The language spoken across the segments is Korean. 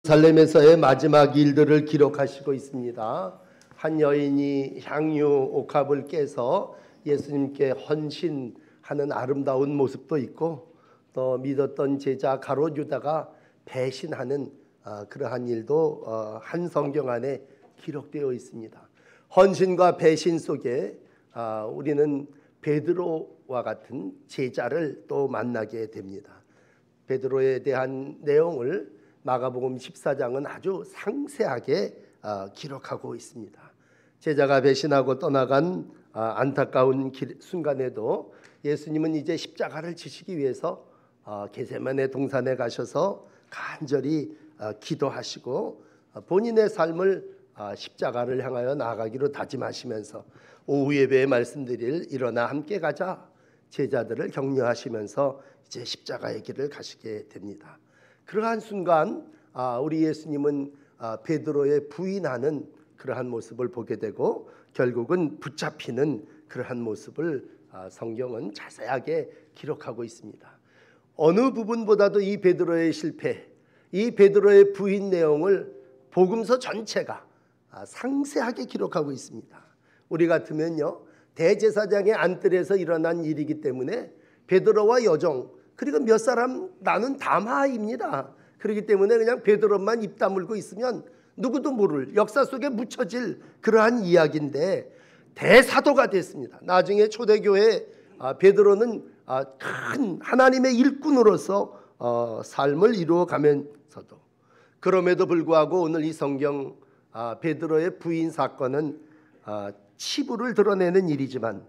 예루살렘에서의 마지막 일들을 기록하시고 있습니다. 한 여인이 향유 옥합을 깨서 예수님께 헌신하는 아름다운 모습도 있고, 또 믿었던 제자 가롯 유다가 배신하는 그러한 일도 한 성경 안에 기록되어 있습니다. 헌신과 배신 속에 우리는 베드로와 같은 제자를 또 만나게 됩니다. 베드로에 대한 내용을 마가복음 14장은 아주 상세하게 기록하고 있습니다. 제자가 배신하고 떠나간 안타까운 순간에도 예수님은 이제 십자가를 지시기 위해서 겟세마네 동산에 가셔서 간절히 기도하시고 본인의 삶을 십자가를 향하여 나아가기로 다짐하시면서 오후 예배에 말씀드릴 일어나 함께 가자 제자들을 격려하시면서 이제 십자가의 길을 가시게 됩니다. 그러한 순간 우리 예수님은 베드로의 부인하는 그러한 모습을 보게 되고 결국은 붙잡히는 그러한 모습을 성경은 자세하게 기록하고 있습니다. 어느 부분보다도 이 베드로의 실패, 이 베드로의 부인 내용을 복음서 전체가 상세하게 기록하고 있습니다. 우리 같으면요, 대제사장의 안뜰에서 일어난 일이기 때문에 베드로와 여종 그리고 몇 사람 나는 담화입니다. 그렇기 때문에 그냥 베드로만 입 다물고 있으면 누구도 모를 역사 속에 묻혀질 그러한 이야기인데 대사도가 됐습니다. 나중에 초대교회 베드로는 큰 하나님의 일꾼으로서 삶을 이루어가면서도, 그럼에도 불구하고 오늘 이 성경 베드로의 부인 사건은 치부를 드러내는 일이지만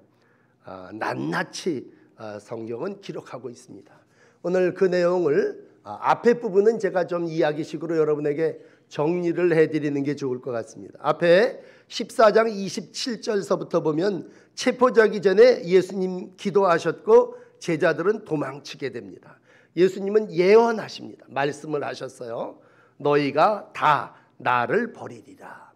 낱낱이 성경은 기록하고 있습니다. 오늘 그 내용을 앞에 부분은 제가 좀 이야기식으로 여러분에게 정리를 해드리는 게 좋을 것 같습니다. 앞에 14장 27절서부터 보면 체포자기 전에 예수님 기도하셨고 제자들은 도망치게 됩니다. 예수님은 예언하십니다. 말씀을 하셨어요. 너희가 다 나를 버리리라.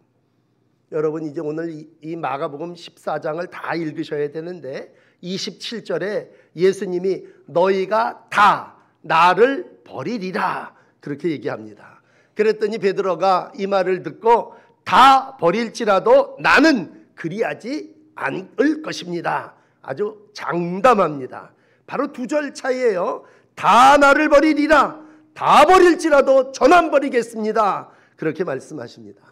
여러분 이제 오늘 이 마가복음 14장을 다 읽으셔야 되는데 27절에 예수님이 너희가 다 나를 버리리라 그렇게 얘기합니다. 그랬더니 베드로가 이 말을 듣고 다 버릴지라도 나는 그리하지 않을 것입니다. 아주 장담합니다. 바로 두 절 차이예요. 다 나를 버리리라. 다 버릴지라도 전 안 버리겠습니다. 그렇게 말씀하십니다.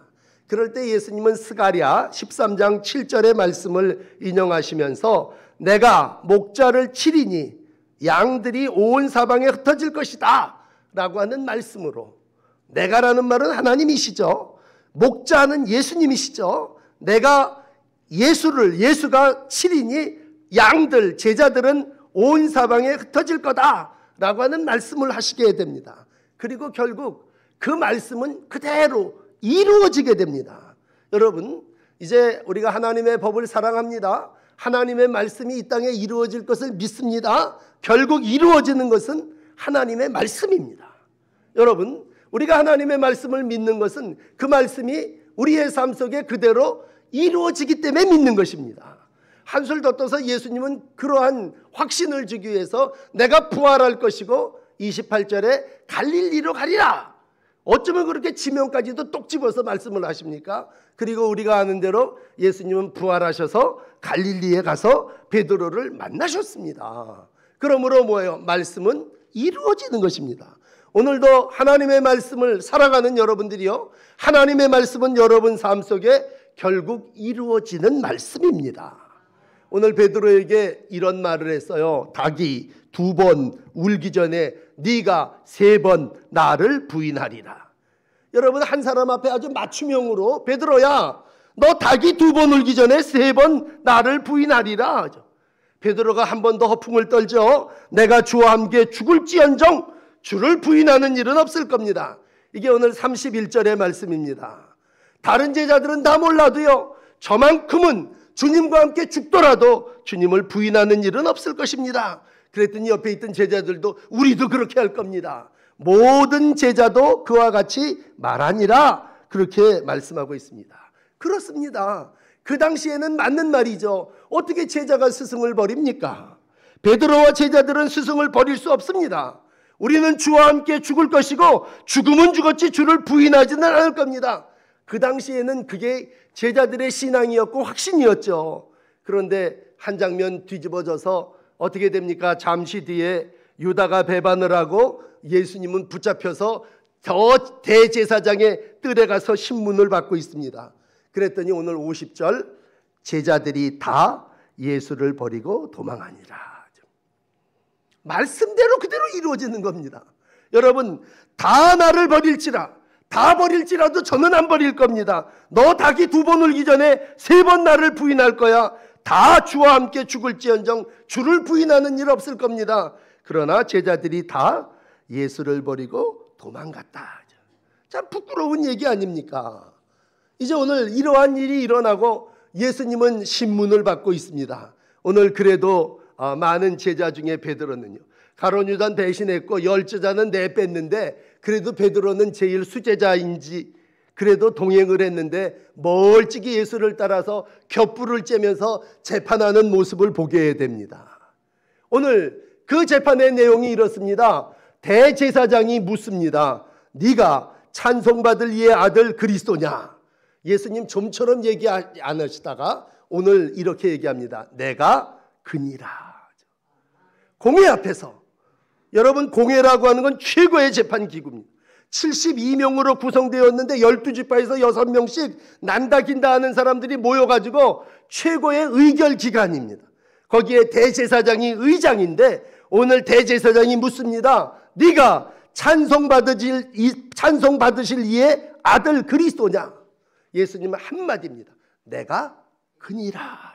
그럴 때 예수님은 스가랴 13장 7절의 말씀을 인용하시면서 내가 목자를 치리니 양들이 온 사방에 흩어질 것이다 라고 하는 말씀으로, 내가라는 말은 하나님이시죠. 목자는 예수님이시죠. 내가 예수가 치리니 양들, 제자들은 온 사방에 흩어질 거다 라고 하는 말씀을 하시게 됩니다. 그리고 결국 그 말씀은 그대로 이루어지게 됩니다. 여러분 이제 우리가 하나님의 법을 사랑합니다. 하나님의 말씀이 이 땅에 이루어질 것을 믿습니다. 결국 이루어지는 것은 하나님의 말씀입니다. 여러분 우리가 하나님의 말씀을 믿는 것은 그 말씀이 우리의 삶 속에 그대로 이루어지기 때문에 믿는 것입니다. 한술 더 떠서 예수님은 그러한 확신을 주기 위해서 내가 부활할 것이고 28절에 갈릴리로 가리라. 어쩌면 그렇게 지명까지도 똑 집어서 말씀을 하십니까? 그리고 우리가 아는 대로 예수님은 부활하셔서 갈릴리에 가서 베드로를 만나셨습니다. 그러므로 뭐예요? 말씀은 이루어지는 것입니다. 오늘도 하나님의 말씀을 살아가는 여러분들이요, 하나님의 말씀은 여러분 삶 속에 결국 이루어지는 말씀입니다. 오늘 베드로에게 이런 말을 했어요. 닭이 2번 울기 전에 네가 3번 나를 부인하리라. 여러분 한 사람 앞에 아주 맞춤형으로 베드로야 너 닭이 2번 울기 전에 3번 나를 부인하리라. 베드로가 한 번 더 허풍을 떨죠. 내가 주와 함께 죽을지언정 주를 부인하는 일은 없을 겁니다. 이게 오늘 31절의 말씀입니다. 다른 제자들은 다 몰라도요, 저만큼은 주님과 함께 죽더라도 주님을 부인하는 일은 없을 것입니다. 그랬더니 옆에 있던 제자들도 우리도 그렇게 할 겁니다. 모든 제자도 그와 같이 말하니라 그렇게 말씀하고 있습니다. 그렇습니다. 그 당시에는 맞는 말이죠. 어떻게 제자가 스승을 버립니까? 베드로와 제자들은 스승을 버릴 수 없습니다. 우리는 주와 함께 죽을 것이고 죽으면 죽었지 주를 부인하지는 않을 겁니다. 그 당시에는 그게 제자들의 신앙이었고 확신이었죠. 그런데 한 장면 뒤집어져서 어떻게 됩니까? 잠시 뒤에 유다가 배반을 하고 예수님은 붙잡혀서 저 대제사장의 뜰에 가서 신문을 받고 있습니다. 그랬더니 오늘 50절 제자들이 다 예수를 버리고 도망하니라. 말씀대로 그대로 이루어지는 겁니다. 여러분, 다 나를 버릴지라, 다 버릴지라도 저는 안 버릴 겁니다. 너 닭이 2번 울기 전에 3번 나를 부인할 거야. 다 주와 함께 죽을지언정 주를 부인하는 일 없을 겁니다. 그러나 제자들이 다 예수를 버리고 도망갔다. 참 부끄러운 얘기 아닙니까? 이제 오늘 이러한 일이 일어나고 예수님은 신문을 받고 있습니다. 오늘 그래도 많은 제자 중에 베드로는요, 가룟 유다는 배신했고 10제자는 내뺐는데 그래도 베드로는 제일 수제자인지 그래도 동행을 했는데 멀찍이 예수를 따라서 겹불을 쬐면서 재판하는 모습을 보게 됩니다. 오늘 그 재판의 내용이 이렇습니다. 대제사장이 묻습니다. 네가 찬송받을 이의 아들 그리스도냐? 예수님 좀처럼 얘기 안 하시다가 오늘 이렇게 얘기합니다. 내가 그니라. 공회 앞에서, 여러분, 공회라고 하는 건 최고의 재판기구입니다. 72명으로 구성되었는데 12지파에서 6명씩 난다 긴다 하는 사람들이 모여가지고 최고의 의결기관입니다. 거기에 대제사장이 의장인데 오늘 대제사장이 묻습니다. 네가 찬송받으실 이의 아들 그리스도냐? 예수님은 한마디입니다. 내가 그니라.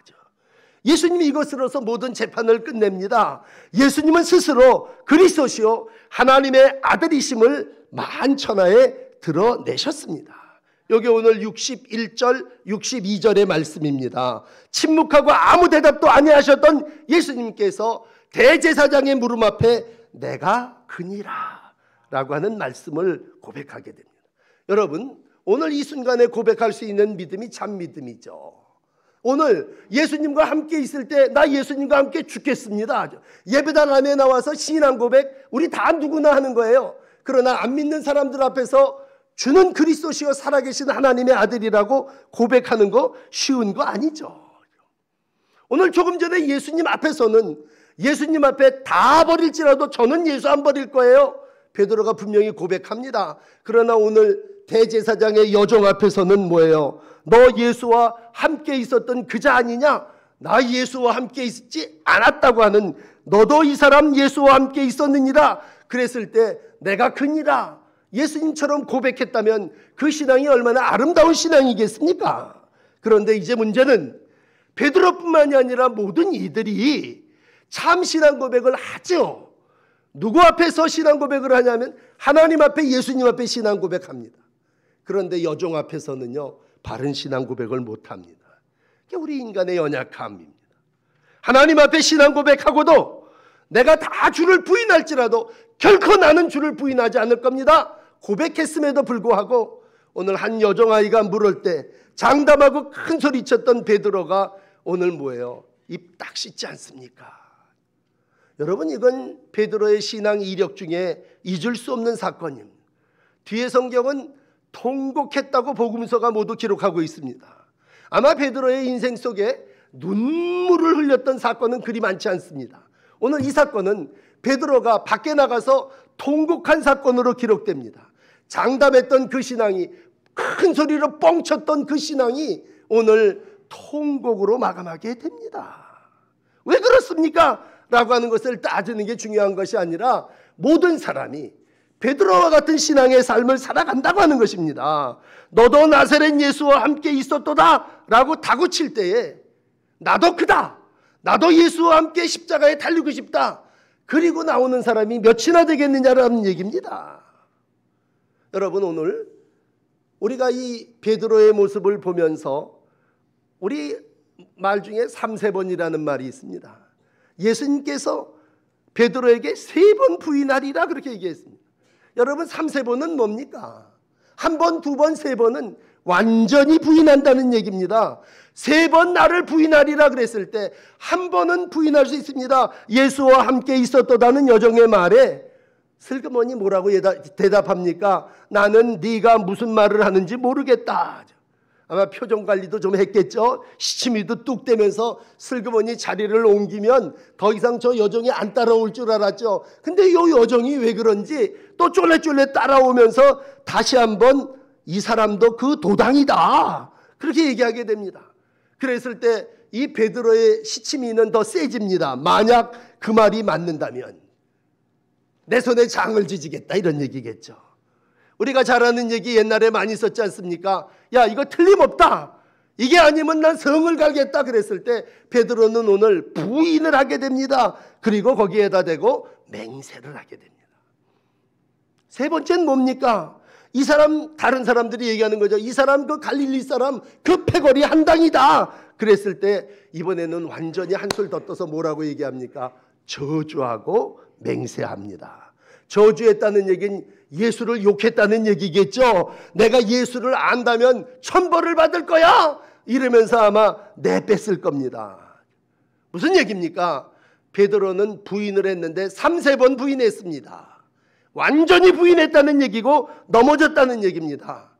예수님이 이것으로서 모든 재판을 끝냅니다. 예수님은 스스로 그리스도시요 하나님의 아들이심을 만천하에 드러내셨습니다. 여기 오늘 61절 62절의 말씀입니다. 침묵하고 아무 대답도 아니하셨던 예수님께서 대제사장의 물음 앞에 내가 그니라 라고 하는 말씀을 고백하게 됩니다. 여러분, 오늘 이 순간에 고백할 수 있는 믿음이 참 믿음이죠. 오늘 예수님과 함께 있을 때 나 예수님과 함께 죽겠습니다. 예배당 안에 나와서 신앙 고백 우리 다 누구나 하는 거예요. 그러나 안 믿는 사람들 앞에서 주는 그리스도시요 살아계신 하나님의 아들이라고 고백하는 거 쉬운 거 아니죠. 오늘 조금 전에 예수님 앞에서는 예수님 앞에 다 버릴지라도 저는 예수 안 버릴 거예요. 베드로가 분명히 고백합니다. 그러나 오늘 대제사장의 여종 앞에서는 뭐예요? 너 예수와 함께 있었던 그자 아니냐? 나 예수와 함께 있지 않았다고 하는 너도 이 사람 예수와 함께 있었느니라. 그랬을 때 내가 그니라. 예수님처럼 고백했다면 그 신앙이 얼마나 아름다운 신앙이겠습니까? 그런데 이제 문제는 베드로뿐만이 아니라 모든 이들이 참 신앙 고백을 하죠. 누구 앞에서 신앙 고백을 하냐면 하나님 앞에 예수님 앞에 신앙 고백합니다. 그런데 여종 앞에서는요 바른 신앙 고백을 못합니다. 그게 우리 인간의 연약함입니다. 하나님 앞에 신앙 고백하고도 내가 다 주를 부인할지라도 결코 나는 주를 부인하지 않을 겁니다. 고백했음에도 불구하고 오늘 한 여종아이가 물을 때 장담하고 큰 소리쳤던 베드로가 오늘 뭐예요? 입 딱 씻지 않습니까? 여러분, 이건 베드로의 신앙 이력 중에 잊을 수 없는 사건입니다. 뒤에 성경은 통곡했다고 복음서가 모두 기록하고 있습니다. 아마 베드로의 인생 속에 눈물을 흘렸던 사건은 그리 많지 않습니다. 오늘 이 사건은 베드로가 밖에 나가서 통곡한 사건으로 기록됩니다. 장담했던 그 신앙이, 큰 소리로 뻥쳤던 그 신앙이 오늘 통곡으로 마감하게 됩니다. 왜 그렇습니까? 라고 하는 것을 따지는 게 중요한 것이 아니라 모든 사람이 베드로와 같은 신앙의 삶을 살아간다고 하는 것입니다. 너도 나사렛 예수와 함께 있었도다 라고 다구칠 때에 나도 그다, 나도 예수와 함께 십자가에 달리고 싶다, 그리고 나오는 사람이 몇이나 되겠느냐라는 얘기입니다. 여러분, 오늘 우리가 이 베드로의 모습을 보면서 우리 말 중에 3세번이라는 말이 있습니다. 예수님께서 베드로에게 3번 부인하리라 그렇게 얘기했습니다. 여러분, 3세번은 뭡니까? 1번, 2번, 3번은 완전히 부인한다는 얘기입니다. 3번 나를 부인하리라 그랬을 때 1번은 부인할 수 있습니다. 예수와 함께 있었다는 여종의 말에 슬그머니 뭐라고 대답합니까? 나는 네가 무슨 말을 하는지 모르겠다. 아마 표정 관리도 좀 했겠죠. 시치미도 뚝 떼면서 슬그머니 자리를 옮기면 더 이상 저 여종이 안 따라올 줄 알았죠. 근데 이 여종이 왜 그런지 또 쫄래쫄래 따라오면서 다시 한번 이 사람도 그 도당이다, 그렇게 얘기하게 됩니다. 그랬을 때 이 베드로의 시치미는 더 세집니다. 만약 그 말이 맞는다면 내 손에 장을 지지겠다, 이런 얘기겠죠. 우리가 잘 아는 얘기 옛날에 많이 썼지 않습니까? 야, 이거 틀림없다, 이게 아니면 난 성을 갈겠다 그랬을 때 베드로는 오늘 부인을 하게 됩니다. 그리고 거기에다 대고 맹세를 하게 됩니다. 세 번째는 뭡니까? 이 사람, 다른 사람들이 얘기하는 거죠. 이 사람 그 갈릴리 사람 그 패거리 한당이다 그랬을 때 이번에는 완전히 한술 더 떠서 뭐라고 얘기합니까? 저주하고 맹세합니다. 저주했다는 얘기는 예수를 욕했다는 얘기겠죠. 내가 예수를 안다면 천벌을 받을 거야, 이러면서 아마 내뺐을 겁니다. 무슨 얘기입니까? 베드로는 부인을 했는데 3-4번 부인했습니다. 완전히 부인했다는 얘기고 넘어졌다는 얘기입니다.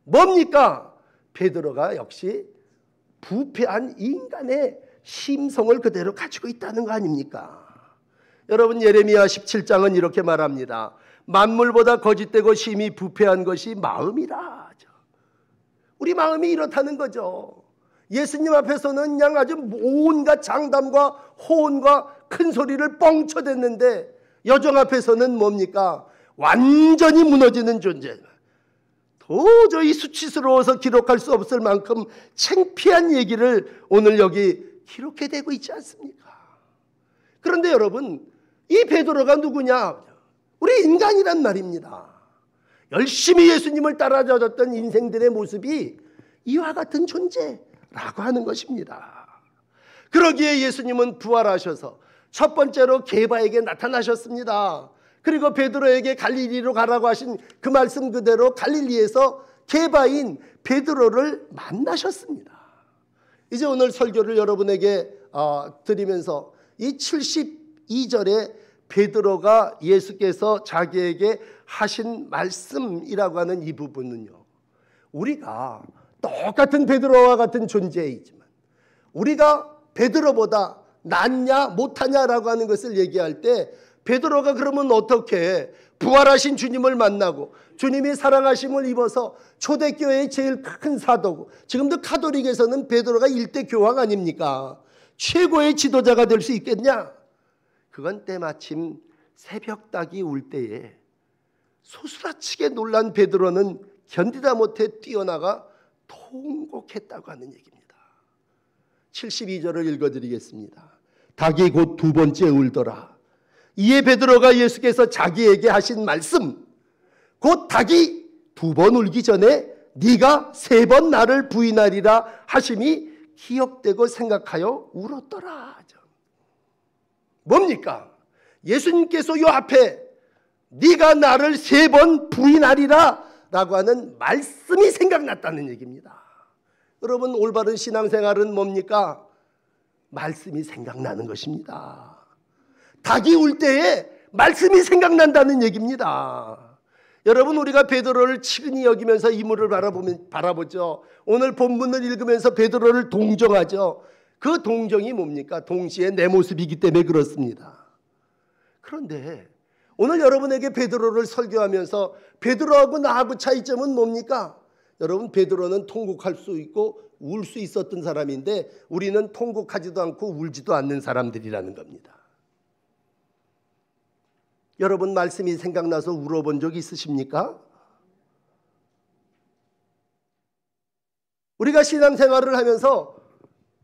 뭡니까? 베드로가 역시 부패한 인간의 심성을 그대로 가지고 있다는 거 아닙니까? 여러분, 예레미야 17장은 이렇게 말합니다. 만물보다 거짓되고 심히 부패한 것이 마음이라. 우리 마음이 이렇다는 거죠. 예수님 앞에서는 그냥 아주 온갖 장담과 호언과 큰 소리를 뻥쳐댔는데 여종 앞에서는 뭡니까? 완전히 무너지는 존재. 도저히 수치스러워서 기록할 수 없을 만큼 창피한 얘기를 오늘 여기 기록해대고 있지 않습니까? 그런데 여러분, 이 베드로가 누구냐? 우리 인간이란 말입니다. 열심히 예수님을 따라잡았던 인생들의 모습이 이와 같은 존재라고 하는 것입니다. 그러기에 예수님은 부활하셔서 첫 번째로 게바에게 나타나셨습니다. 그리고 베드로에게 갈릴리로 가라고 하신 그 말씀 그대로 갈릴리에서 게바인 베드로를 만나셨습니다. 이제 오늘 설교를 여러분에게 드리면서 이 72절에 베드로가 예수께서 자기에게 하신 말씀이라고 하는 이 부분은요, 우리가 똑같은 베드로와 같은 존재이지만 우리가 베드로보다 낫냐 못하냐라고 하는 것을 얘기할 때 베드로가 그러면 어떻게 부활하신 주님을 만나고 주님이 사랑하심을 입어서 초대교회의 제일 큰 사도고 지금도 카톨릭에서는 베드로가 일대 교황 아닙니까? 최고의 지도자가 될 수 있겠냐? 그건 때마침 새벽닭이 울 때에 소스라치게 놀란 베드로는 견디다 못해 뛰어나가 통곡했다고 하는 얘기입니다. 72절을 읽어드리겠습니다. 닭이 곧 두 번째 울더라. 이에 베드로가 예수께서 자기에게 하신 말씀, 곧 닭이 두 번 울기 전에 네가 3번 나를 부인하리라 하심이 기억되고 생각하여 울었더라. 뭡니까? 예수님께서 요 앞에 네가 나를 3번 부인하리라 라고 하는 말씀이 생각났다는 얘기입니다. 여러분, 올바른 신앙생활은 뭡니까? 말씀이 생각나는 것입니다. 닭이 울 때에 말씀이 생각난다는 얘기입니다. 여러분, 우리가 베드로를 치근히 여기면서 이물을 바라보죠. 오늘 본문을 읽으면서 베드로를 동정하죠. 그 동정이 뭡니까? 동시에 내 모습이기 때문에 그렇습니다. 그런데 오늘 여러분에게 베드로를 설교하면서 베드로하고 나하고 차이점은 뭡니까? 여러분, 베드로는 통곡할 수 있고 울 수 있었던 사람인데 우리는 통곡하지도 않고 울지도 않는 사람들이라는 겁니다. 여러분, 말씀이 생각나서 울어본 적 있으십니까? 우리가 신앙생활을 하면서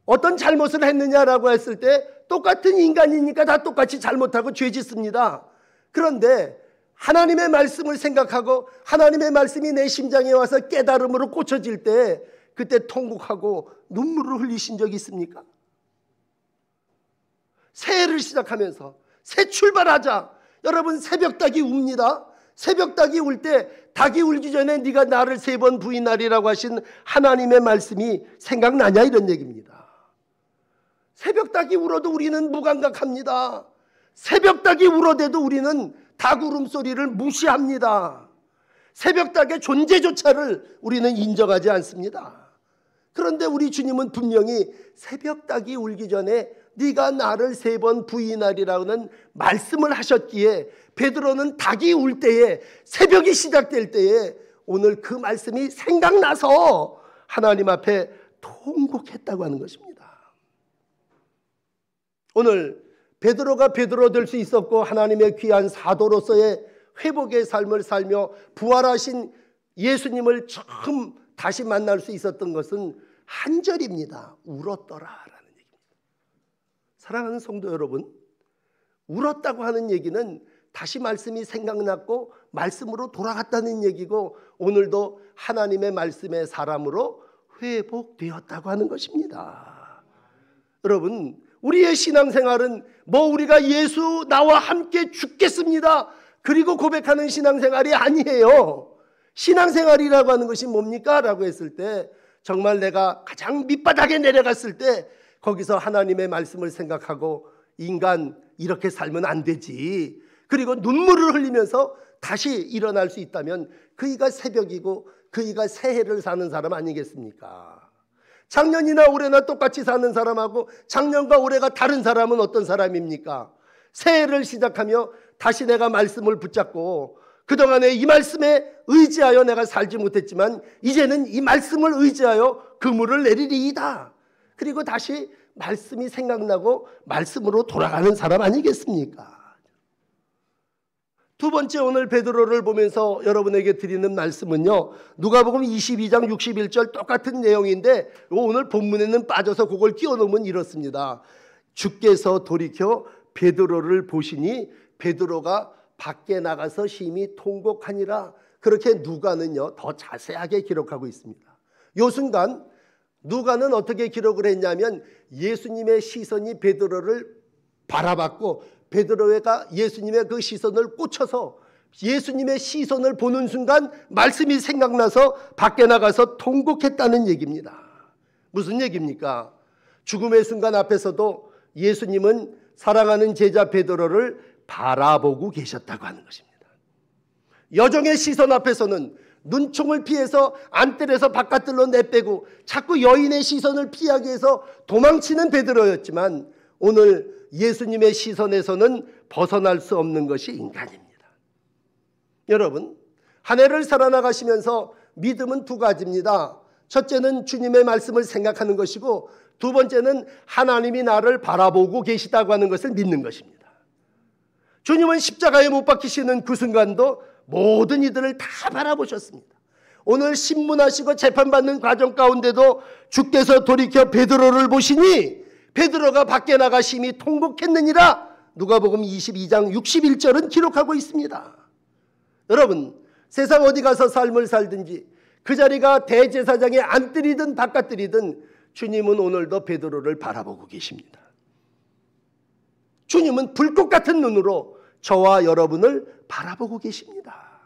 어떤 잘못을 했느냐라고 했을 때 똑같은 인간이니까 다 똑같이 잘못하고 죄 짓습니다. 그런데 하나님의 말씀을 생각하고 하나님의 말씀이 내 심장에 와서 깨달음으로 꽂혀질 때 그때 통곡하고 눈물을 흘리신 적이 있습니까? 새해를 시작하면서 새 출발하자. 여러분, 새벽닭이 웁니다. 새벽닭이 울 때 닭이 울기 전에 네가 나를 3번 부인하리라고 하신 하나님의 말씀이 생각나냐, 이런 얘기입니다. 새벽닭이 울어도 우리는 무감각합니다. 새벽닭이 울어대도 우리는 닭 울음소리를 무시합니다. 새벽닭의 존재조차를 우리는 인정하지 않습니다. 그런데 우리 주님은 분명히 새벽닭이 울기 전에 네가 나를 3번 부인하리라는 말씀을 하셨기에 베드로는 닭이 울 때에, 새벽이 시작될 때에 오늘 그 말씀이 생각나서 하나님 앞에 통곡했다고 하는 것입니다. 오늘 베드로가 베드로 될 수 있었고 하나님의 귀한 사도로서의 회복의 삶을 살며 부활하신 예수님을 처음 다시 만날 수 있었던 것은 한 절입니다. 울었더라라는 얘기입니다. 사랑하는 성도 여러분, 울었다고 하는 얘기는 다시 말씀이 생각났고 말씀으로 돌아갔다는 얘기고, 오늘도 하나님의 말씀의 사람으로 회복되었다고 하는 것입니다. 여러분, 우리의 신앙생활은 우리가 예수 나와 함께 죽겠습니다 그리고 고백하는 신앙생활이 아니에요. 신앙생활이라고 하는 것이 뭡니까? 라고 했을 때 정말 내가 가장 밑바닥에 내려갔을 때 거기서 하나님의 말씀을 생각하고 인간 이렇게 살면 안 되지, 그리고 눈물을 흘리면서 다시 일어날 수 있다면 그이가 새벽이고 그이가 새해를 사는 사람 아니겠습니까? 작년이나 올해나 똑같이 사는 사람하고 작년과 올해가 다른 사람은 어떤 사람입니까? 새해를 시작하며 다시 내가 말씀을 붙잡고 그동안에 이 말씀에 의지하여 내가 살지 못했지만 이제는 이 말씀을 의지하여 그물을 내리리이다. 그리고 다시 말씀이 생각나고 말씀으로 돌아가는 사람 아니겠습니까? 두 번째, 오늘 베드로를 보면서 여러분에게 드리는 말씀은요, 누가복음 22장 61절 똑같은 내용인데 오늘 본문에는 빠져서 그걸 끼워놓으면 이렇습니다. 주께서 돌이켜 베드로를 보시니 베드로가 밖에 나가서 심히 통곡하니라. 그렇게 누가는요 더 자세하게 기록하고 있습니다. 요 순간 누가는 어떻게 기록을 했냐면 예수님의 시선이 베드로를 바라봤고 베드로가 예수님의 그 시선을 꽂혀서 예수님의 시선을 보는 순간 말씀이 생각나서 밖에 나가서 통곡했다는 얘기입니다. 무슨 얘기입니까? 죽음의 순간 앞에서도 예수님은 사랑하는 제자 베드로를 바라보고 계셨다고 하는 것입니다. 여종의 시선 앞에서는 눈총을 피해서 안뜰에서 바깥들로 내빼고 자꾸 여인의 시선을 피하기 위해서 도망치는 베드로였지만 오늘 예수님의 시선에서는 벗어날 수 없는 것이 인간입니다. 여러분, 한 해를 살아나가시면서 믿음은 두 가지입니다. 첫째는 주님의 말씀을 생각하는 것이고 두 번째는 하나님이 나를 바라보고 계시다고 하는 것을 믿는 것입니다. 주님은 십자가에 못 박히시는 그 순간도 모든 이들을 다 바라보셨습니다. 오늘 신문하시고 재판받는 과정 가운데도 주께서 돌이켜 베드로를 보시니 베드로가 밖에 나가 심히 통곡했느니라. 누가복음 22장 61절은 기록하고 있습니다. 여러분, 세상 어디 가서 삶을 살든지 그 자리가 대제사장의 안뜰이든 바깥뜰이든 주님은 오늘도 베드로를 바라보고 계십니다. 주님은 불꽃 같은 눈으로 저와 여러분을 바라보고 계십니다.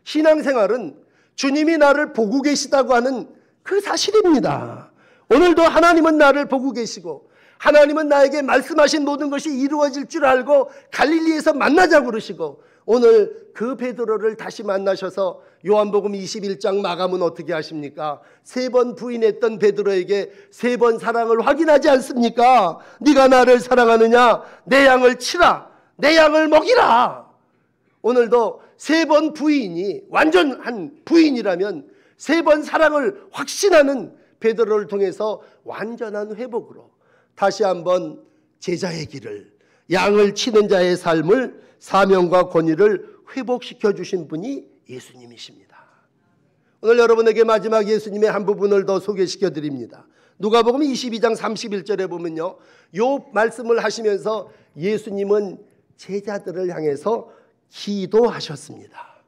신앙생활은 주님이 나를 보고 계시다고 하는 그 사실입니다. 오늘도 하나님은 나를 보고 계시고 하나님은 나에게 말씀하신 모든 것이 이루어질 줄 알고 갈릴리에서 만나자고 그러시고 오늘 그 베드로를 다시 만나셔서 요한복음 21장 마감은 어떻게 하십니까? 3번 부인했던 베드로에게 3번 사랑을 확인하지 않습니까? 네가 나를 사랑하느냐? 내 양을 치라. 내 양을 먹이라. 오늘도 3번 부인이 완전한 부인이라면 3번 사랑을 확신하는 베드로를 통해서 완전한 회복으로 다시 한번 제자의 길을, 양을 치는 자의 삶을, 사명과 권위를 회복시켜 주신 분이 예수님이십니다. 오늘 여러분에게 마지막 예수님의 한 부분을 더 소개시켜 드립니다. 누가복음 22장 31절에 보면요, 요 말씀을 하시면서 예수님은 제자들을 향해서 기도하셨습니다.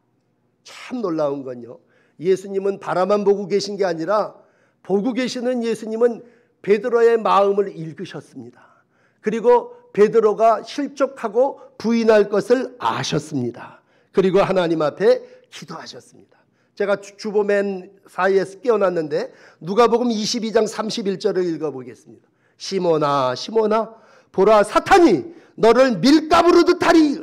참 놀라운 건요, 예수님은 바라만 보고 계신 게 아니라 보고 계시는 예수님은 베드로의 마음을 읽으셨습니다. 그리고 베드로가 실족하고 부인할 것을 아셨습니다. 그리고 하나님 앞에 기도하셨습니다. 제가 주보 맨 사이에서 끼워놨는데 누가복음 22장 31절을 읽어보겠습니다. 시몬아 시몬아 보라 사탄이 너를 밀가부르듯 하리.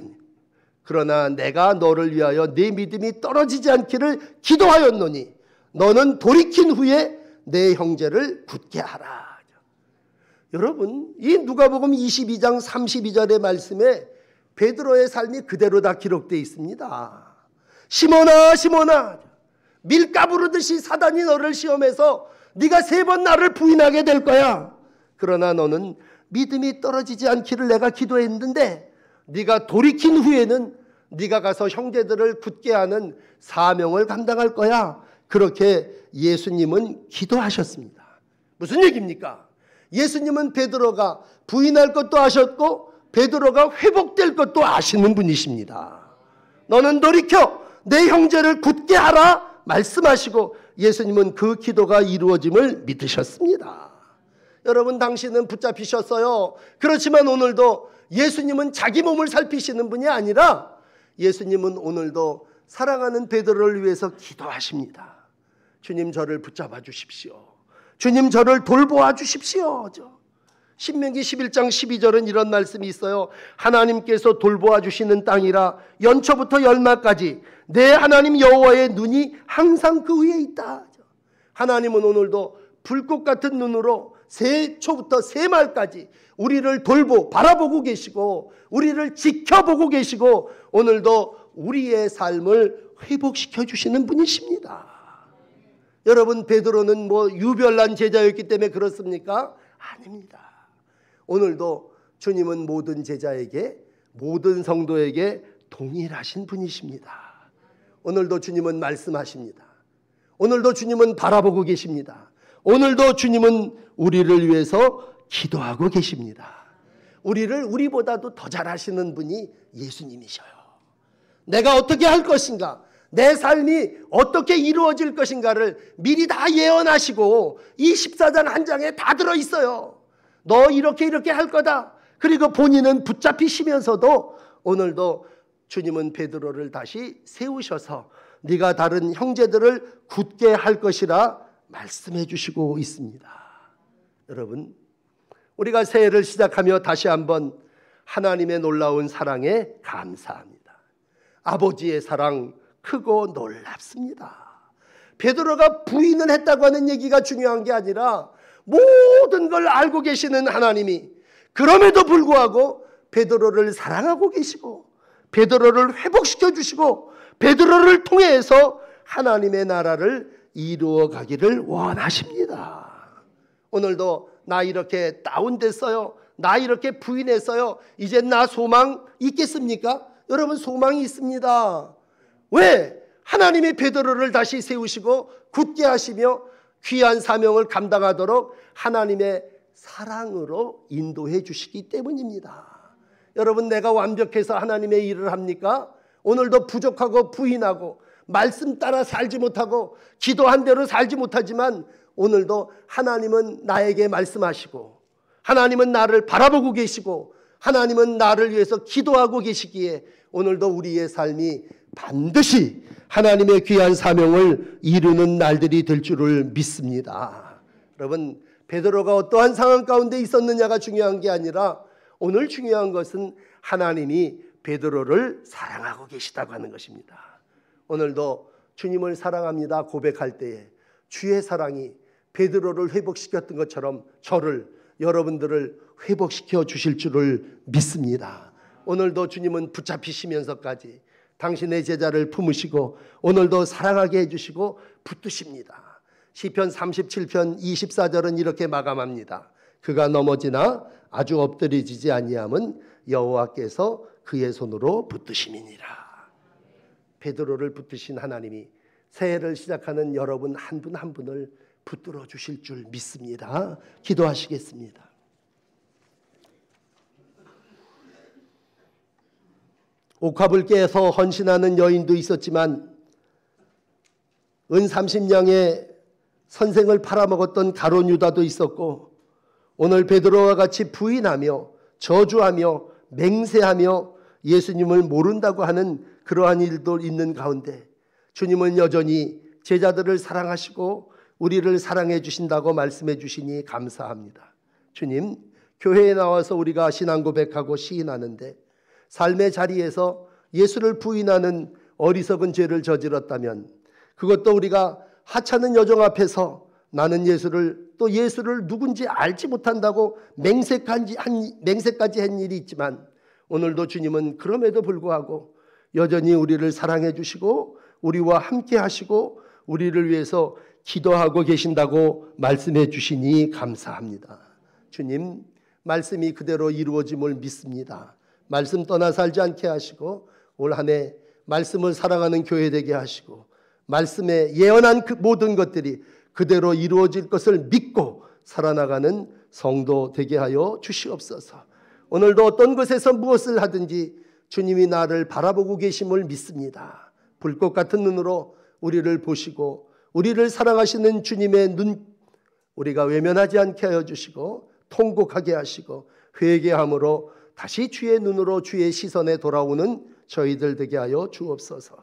그러나 내가 너를 위하여 네 믿음이 떨어지지 않기를 기도하였노니 너는 돌이킨 후에 내 형제를 굳게 하라. 여러분, 이 누가복음 22장 32절의 말씀에 베드로의 삶이 그대로 다 기록되어 있습니다. 시몬아 시몬아, 밀가 부르듯이 사단이 너를 시험해서 네가 3번 나를 부인하게 될 거야. 그러나 너는 믿음이 떨어지지 않기를 내가 기도했는데 네가 돌이킨 후에는 네가 가서 형제들을 굳게 하는 사명을 감당할 거야. 그렇게 예수님은 기도하셨습니다. 무슨 얘기입니까? 예수님은 베드로가 부인할 것도 아셨고 베드로가 회복될 것도 아시는 분이십니다. 너는 돌이켜 내 형제를 굳게 하라 말씀하시고 예수님은 그 기도가 이루어짐을 믿으셨습니다. 여러분, 당신은 붙잡히셨어요. 그렇지만 오늘도 예수님은 자기 몸을 살피시는 분이 아니라 예수님은 오늘도 사랑하는 베드로를 위해서 기도하십니다. 주님, 저를 붙잡아 주십시오. 주님, 저를 돌보아 주십시오. 신명기 11장 12절은 이런 말씀이 있어요. 하나님께서 돌보아 주시는 땅이라 연초부터 열마까지 내 하나님 여호와의 눈이 항상 그 위에 있다. 하나님은 오늘도 불꽃 같은 눈으로 새초부터 새말까지 우리를 바라보고 계시고 우리를 지켜보고 계시고 오늘도 우리의 삶을 회복시켜 주시는 분이십니다. 여러분, 베드로는 유별난 제자였기 때문에 그렇습니까? 아닙니다. 오늘도 주님은 모든 제자에게, 모든 성도에게 동일하신 분이십니다. 오늘도 주님은 말씀하십니다. 오늘도 주님은 바라보고 계십니다. 오늘도 주님은 우리를 위해서 기도하고 계십니다. 우리를 우리보다도 더 잘하시는 분이 예수님이셔요. 내가 어떻게 할 것인가, 내 삶이 어떻게 이루어질 것인가를 미리 다 예언하시고 이 14장 한 장에 다 들어있어요. 너 이렇게 할 거다. 그리고 본인은 붙잡히시면서도 오늘도 주님은 베드로를 다시 세우셔서 네가 다른 형제들을 굳게 할 것이라 말씀해 주시고 있습니다. 여러분, 우리가 새해를 시작하며 다시 한번 하나님의 놀라운 사랑에 감사합니다. 아버지의 사랑 크고 놀랍습니다. 베드로가 부인을 했다고 하는 얘기가 중요한 게 아니라 모든 걸 알고 계시는 하나님이 그럼에도 불구하고 베드로를 사랑하고 계시고 베드로를 회복시켜 주시고 베드로를 통해서 하나님의 나라를 이루어 가기를 원하십니다. 오늘도 나 이렇게 다운됐어요, 나 이렇게 부인했어요, 이제 나 소망 있겠습니까? 여러분, 소망이 있습니다. 왜? 하나님이 베드로를 다시 세우시고 굳게 하시며 귀한 사명을 감당하도록 하나님의 사랑으로 인도해 주시기 때문입니다. 여러분, 내가 완벽해서 하나님의 일을 합니까? 오늘도 부족하고 부인하고 말씀 따라 살지 못하고 기도한 대로 살지 못하지만 오늘도 하나님은 나에게 말씀하시고 하나님은 나를 바라보고 계시고 하나님은 나를 위해서 기도하고 계시기에 오늘도 우리의 삶이 반드시 하나님의 귀한 사명을 이루는 날들이 될 줄을 믿습니다. 여러분, 베드로가 어떠한 상황 가운데 있었느냐가 중요한 게 아니라 오늘 중요한 것은 하나님이 베드로를 사랑하고 계시다고 하는 것입니다. 오늘도 주님을 사랑합니다 고백할 때에 주의 사랑이 베드로를 회복시켰던 것처럼 저를, 여러분들을 회복시켜 주실 줄을 믿습니다. 오늘도 주님은 붙잡히시면서까지 당신의 제자를 품으시고 오늘도 사랑하게 해주시고 붙드십니다. 시편 37편 24절은 이렇게 마감합니다. 그가 넘어지나 아주 엎드려지지 아니함은 여호와께서 그의 손으로 붙드심이니라. 베드로를 붙드신 하나님이 새해를 시작하는 여러분 한 분 한 분을 붙들어 주실 줄 믿습니다. 기도하시겠습니다. 옥합을 깨서 헌신하는 여인도 있었지만 은 30냥에 선생을 팔아먹었던 가룟 유다도 있었고 오늘 베드로와 같이 부인하며 저주하며 맹세하며 예수님을 모른다고 하는 그러한 일도 있는 가운데 주님은 여전히 제자들을 사랑하시고 우리를 사랑해 주신다고 말씀해 주시니 감사합니다. 주님, 교회에 나와서 우리가 신앙 고백하고 시인하는데 삶의 자리에서 예수를 부인하는 어리석은 죄를 저질렀다면, 그것도 우리가 하찮은 여정 앞에서 나는 예수를 누군지 알지 못한다고 맹세까지 한 일이 있지만, 오늘도 주님은 그럼에도 불구하고 여전히 우리를 사랑해 주시고 우리와 함께 하시고 우리를 위해서 기도하고 계신다고 말씀해 주시니 감사합니다. 주님, 말씀이 그대로 이루어짐을 믿습니다. 말씀 떠나 살지 않게 하시고 올 한 해 말씀을 사랑하는 교회 되게 하시고 말씀에 예언한 그 모든 것들이 그대로 이루어질 것을 믿고 살아나가는 성도 되게 하여 주시옵소서. 오늘도 어떤 곳에서 무엇을 하든지 주님이 나를 바라보고 계심을 믿습니다. 불꽃 같은 눈으로 우리를 보시고 우리를 사랑하시는 주님의 눈, 우리가 외면하지 않게 하여 주시고 통곡하게 하시고 회개함으로 다시 주의 눈으로 주의 시선에 돌아오는 저희들 되게 하여 주옵소서.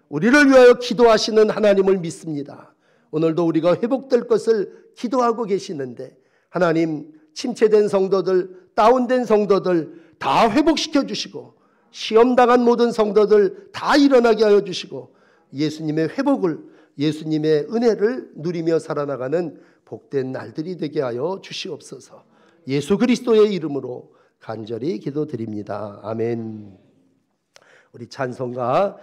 우리를 위하여 기도하시는 하나님을 믿습니다. 오늘도 우리가 회복될 것을 기도하고 계시는데, 하나님, 침체된 성도들, 다운된 성도들 다 회복시켜 주시고 시험당한 모든 성도들 다 일어나게 하여 주시고 예수님의 회복을, 예수님의 은혜를 누리며 살아나가는 복된 날들이 되게 하여 주시옵소서. 예수 그리스도의 이름으로 간절히 기도드립니다. 아멘. 우리 찬송가